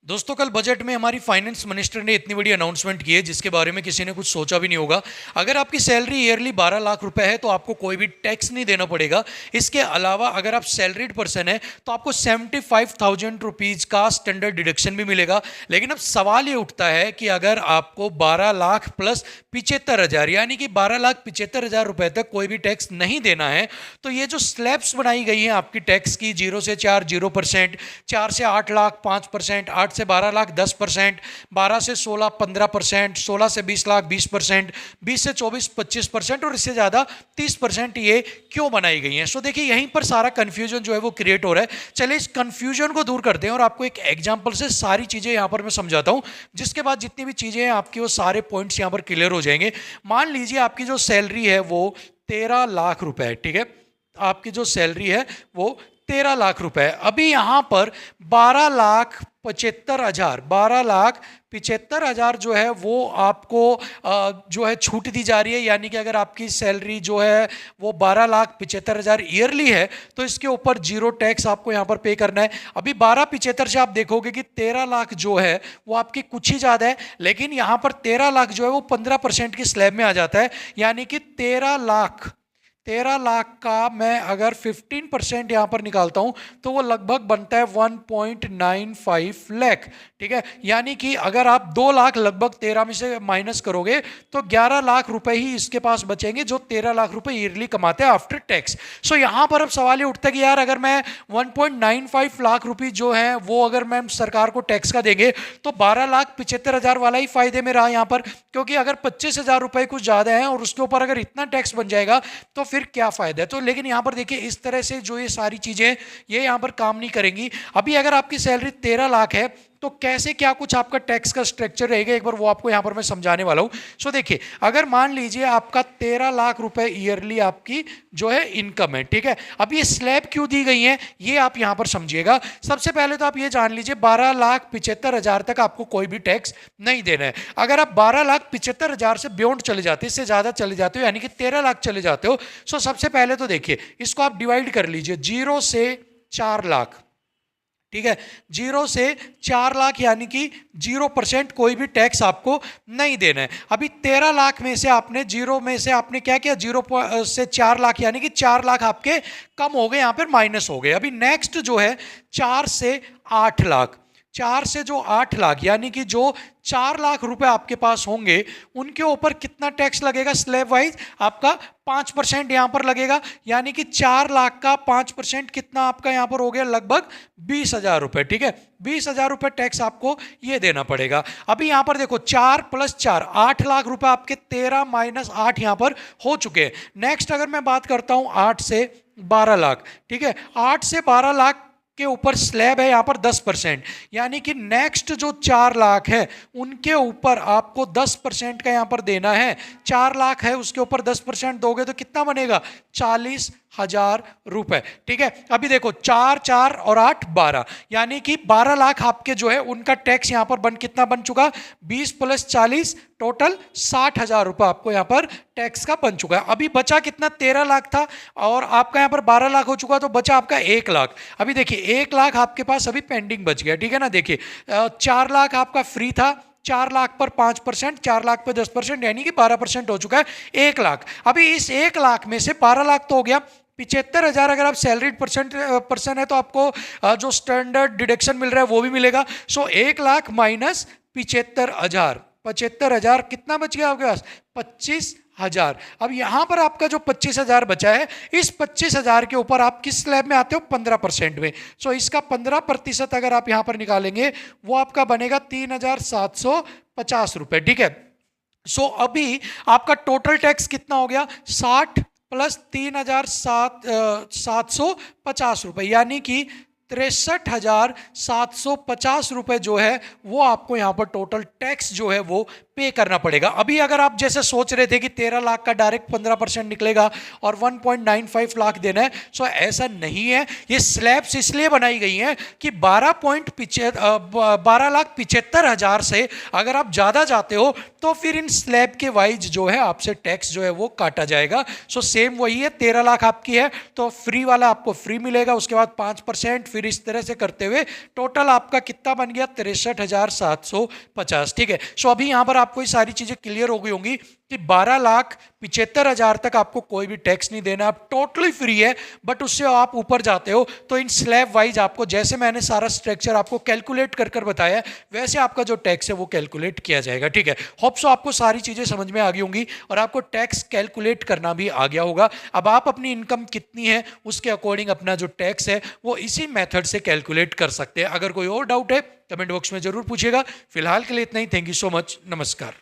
दोस्तों, कल बजट में हमारी फाइनेंस मिनिस्टर ने इतनी बड़ी अनाउंसमेंट की है जिसके बारे में किसी ने कुछ सोचा भी नहीं होगा। अगर आपकी सैलरी ईयरली 12 लाख रुपए है तो आपको कोई भी टैक्स नहीं देना पड़ेगा। इसके अलावा अगर आप सैलरीड पर्सन है तो आपको 75,000 रुपीज़ का स्टैंडर्ड डिडक्शन भी मिलेगा। लेकिन अब सवाल ये उठता है कि अगर आपको 12 लाख प्लस 75,000 यानी कि 12,75,000 रुपए तक कोई भी टैक्स नहीं देना है तो ये जो स्लैब्स बनाई गई हैं आपकी टैक्स की 0 से 4 0%, 4 से 8 लाख 5%, 8 से 12 लाख 10%, 12 से 16 15%, 16 से 20 लाख 20%, 20 से 24 25% और इससे ज़्यादा 30% ये क्यों बनाई गई हैं। सो देखिए, यहीं पर सारा कन्फ्यूजन जो है वो क्रिएट हो रहा है। चलिए इस कन्फ्यूजन को दूर करते हैं और आपको एक एग्जाम्पल से सारी चीज़ें यहाँ पर मैं समझाता हूँ, जिसके बाद जितनी भी चीज़ें हैं आपकी वो सारे पॉइंट्स यहाँ पर क्लियर हो जाएंगे। मान लीजिए आपकी जो सैलरी है वो 13 लाख रुपए है, ठीक है। आपकी जो सैलरी है वो 13 लाख रुपए है। अभी यहाँ पर 12,75,000 जो है वो आपको जो है छूट दी जा रही है। यानी कि अगर आपकी सैलरी जो है वो 12,75,000 ईयरली है तो इसके ऊपर जीरो टैक्स आपको यहाँ पर पे करना है। अभी 12,75 से आप देखोगे कि 13 लाख जो है वो आपकी कुछ ही ज़्यादा है, लेकिन यहाँ पर 13 लाख जो है वो 15% की स्लैब में आ जाता है। यानी कि 13 लाख का मैं अगर 15% यहाँ पर निकालता हूँ तो वो लगभग बनता है 1.95 लाख, ठीक है। यानी कि अगर आप 2 लाख लगभग 13 में से माइनस करोगे तो 11 लाख रुपए ही इसके पास बचेंगे, जो 13 लाख रुपए ईयरली कमाते हैं आफ्टर टैक्स। सो यहाँ पर अब सवाल ये उठता है कि यार अगर मैं 1.95 लाख रुपये जो है वो अगर मैं सरकार को टैक्स का देंगे तो 12,75,000 वाला ही फायदे में रहा यहाँ पर, क्योंकि अगर 25,000 रुपए कुछ ज़्यादा है और उसके ऊपर अगर इतना टैक्स बन जाएगा तो फिर क्या फायदा है। तो लेकिन यहां पर देखिए, इस तरह से जो ये सारी चीजें ये यहां पर काम नहीं करेंगी। अभी अगर आपकी सैलरी 13 लाख है तो कैसे क्या कुछ आपका टैक्स का स्ट्रक्चर रहेगा, एक बार वो आपको यहां पर मैं समझाने वाला हूं। सो देखिए, अगर मान लीजिए आपका 13 लाख रुपए ईयरली आपकी जो है इनकम है, ठीक है। अब ये स्लैब क्यों दी गई है ये आप यहां पर समझिएगा। सबसे पहले तो आप ये जान लीजिए 12,75,000 तक आपको कोई भी टैक्स नहीं देना है। अगर आप 12,75,000 से बियॉन्ड चले जाते हो, इससे ज्यादा चले जाते हो, यानी कि 13 लाख चले जाते हो, सो सबसे पहले तो देखिए इसको आप डिवाइड कर लीजिए 0 से 4 लाख, ठीक है। 0 से 4 लाख यानी कि 0% कोई भी टैक्स आपको नहीं देना है। अभी 13 लाख में से आपने 0 में से आपने क्या किया, 0 से 4 लाख यानी कि 4 लाख आपके कम हो गए, यहाँ पर माइनस हो गए। अभी नेक्स्ट जो है 4 से 8 लाख, 4 से जो 8 लाख यानी कि जो 4 लाख रुपए आपके पास होंगे उनके ऊपर कितना टैक्स लगेगा स्लैब वाइज, आपका 5% यहां पर लगेगा। यानी कि 4 लाख का 5% कितना आपका यहां पर हो गया, लगभग 20,000 रुपए, ठीक है। 20,000 रुपए टैक्स आपको ये देना पड़ेगा। अभी यहां पर देखो 4 + 4 8 लाख रुपए आपके 13 - 8 यहां पर हो चुके हैं। नेक्स्ट अगर मैं बात करता हूं 8 से 12 लाख, ठीक है। 8 से 12 लाख के ऊपर स्लैब है यहाँ पर 10%, यानी कि नेक्स्ट जो 4 लाख है उनके ऊपर आपको 10% का यहाँ पर देना है। 4 लाख है उसके ऊपर 10% दोगे तो कितना बनेगा, 40,000 रुपए, ठीक है। अभी देखो 4 4 और 8 12 यानी कि 12 लाख आपके जो है उनका टैक्स यहाँ पर कितना बन चुका, 20 + 40 टोटल 60,000 रुपए आपको यहाँ पर टैक्स का बन चुका है। अभी बचा कितना, 13 लाख था और आपका यहाँ पर 12 लाख हो चुका, तो बचा आपका 1 लाख। अभी देखिए 1 लाख आपके पास अभी पेंडिंग बच गया, ठीक है ना। देखिए 4 लाख आपका फ्री था, 4 लाख पर 5%, 4 लाख पर 10% यानी कि 12% हो चुका है 1 लाख। अभी इस 1 लाख में से 12 लाख तो हो गया, 75,000 अगर आप सैलरीड पर्सन है तो आपको जो स्टैंडर्ड डिडक्शन मिल रहा है वो भी मिलेगा। सो 1 लाख माइनस 75,000, 75,000 कितना बच गया आपके पास, 25,000। अब यहां पर आपका जो 25,000 बचा है, इस 25,000 के ऊपर आप किस स्लैब में आते हो, 15% में। सो इसका 15% अगर आप यहां पर निकालेंगे वो आपका बनेगा 3,750 रुपए, ठीक है। सो अभी आपका टोटल टैक्स कितना हो गया, 60 + 3,750 रुपए, यानी कि 63,750 रुपए जो है वो आपको यहाँ पर टोटल टैक्स जो है वो पे करना पड़ेगा। अभी अगर आप जैसे सोच रहे थे कि 13 लाख का डायरेक्ट 15% निकलेगा और 1.95 लाख देना है, सो ऐसा नहीं है। ये स्लैब्स इसलिए बनाई गई हैं कि 12,75,000 से अगर आप ज़्यादा जाते हो तो फिर इन स्लैब के वाइज जो है आपसे टैक्स जो है वो काटा जाएगा। सो सेम वही है, 13 लाख आपकी है तो फ्री वाला आपको फ्री मिलेगा, उसके बाद 5%, फिर इस तरह से करते हुए टोटल आपका कितना बन गया 63,750। ठीक है, सो अभी यहाँ पर आपको ये सारी चीज़ें क्लियर हो गई होंगी कि 12,75,000 तक आपको कोई भी टैक्स नहीं देना, आप टोटली फ्री है। बट उससे आप ऊपर जाते हो तो इन स्लैब वाइज आपको, जैसे मैंने सारा स्ट्रक्चर आपको कैलकुलेट कर कर बताया, वैसे आपका जो टैक्स है वो कैलकुलेट किया जाएगा। ठीक है, होप सो आपको सारी चीज़ें समझ में आ गई होंगी और आपको टैक्स कैलकुलेट करना भी आ गया होगा। अब आप अपनी इनकम कितनी है उसके अकॉर्डिंग अपना जो टैक्स है वो इसी मेथड से कैलकुलेट कर सकते हैं। अगर कोई और डाउट है कमेंट बॉक्स में जरूर पूछिएगा। फिलहाल के लिए इतना ही। Thank you so much. नमस्कार।